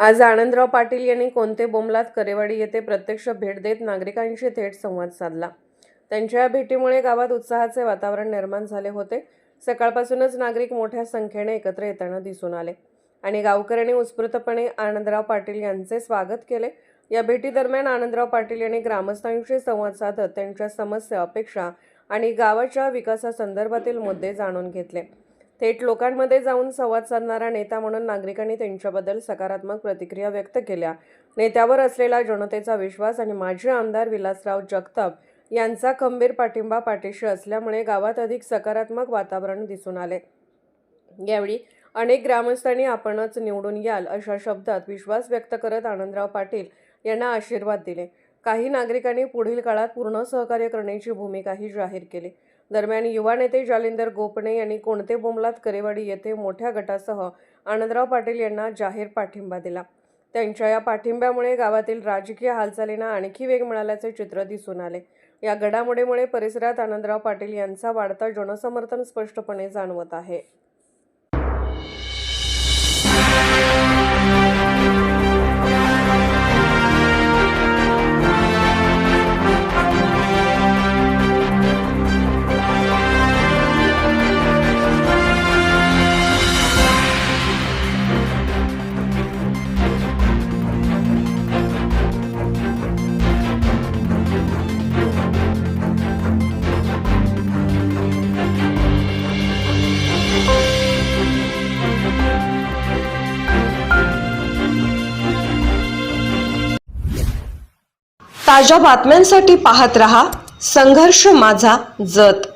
आज आनंदराव पाटील यांनी कोणते बोमलात करेवाडी येथे प्रत्यक्ष भेट देत नागरिकांशी थेट संवाद साधला। त्यांच्या या भेटीमुळे गावात उत्साहाचे वातावरण निर्माण झाले होते। सकाळपासूनच नागरिक मोठ्या संख्येने एकत्र येताना दिसून आले आणि गावकऱ्यांनी उत्स्फूर्तपणे आनंदराव पाटील यांचे स्वागत केले। या भेटीदरम्यान आनंदराव पाटील यांनी ग्रामस्थांशी संवाद साधत त्यांच्या समस्या, अपेक्षा आणि गावाच्या विकासासंदर्भातील मुद्दे जाणून घेतले। थेट लोकांमध्ये जाऊन संवाद साधणारा नेता म्हणून नागरिकांनी त्यांच्याबद्दल सकारात्मक प्रतिक्रिया व्यक्त केल्या। नेत्यावर असलेला जनतेचा विश्वास आणि माजी आमदार विलासराव जगताप यांचा खंबीर पाठिंबा पाठीशी असल्यामुळे गावात अधिक सकारात्मक वातावरण दिसून आले। यावेळी अनेक ग्रामस्थांनी आपणच निवडून याल अशा शब्दात विश्वास व्यक्त करत आनंदराव पाटील यांना आशीर्वाद दिले। काही नागरिकांनी पुढील काळात पूर्ण सहकार्य करण्याची भूमिकाही जाहीर केली। दरम्यान युवा नेते जालिंदर गोपणे यांनी कोणते बोमलात करेवाडी येथे मोठ्या गटासह आनंदराव पाटील यांना जाहीर पाठिंबा दिला। त्यांच्या या पाठिंब्यामुळे गावातील राजकीय हालचालींना आणखी वेग मिळाल्याचे चित्र दिसून आले। या घडामोडीमुळे परिसरात आनंदराव पाटील यांचा वाढता जनसमर्थन स्पष्टपणे जाणवत आहे। ताज्या बातम्यांसाठी पाहत रहा संघर्ष माझा जत।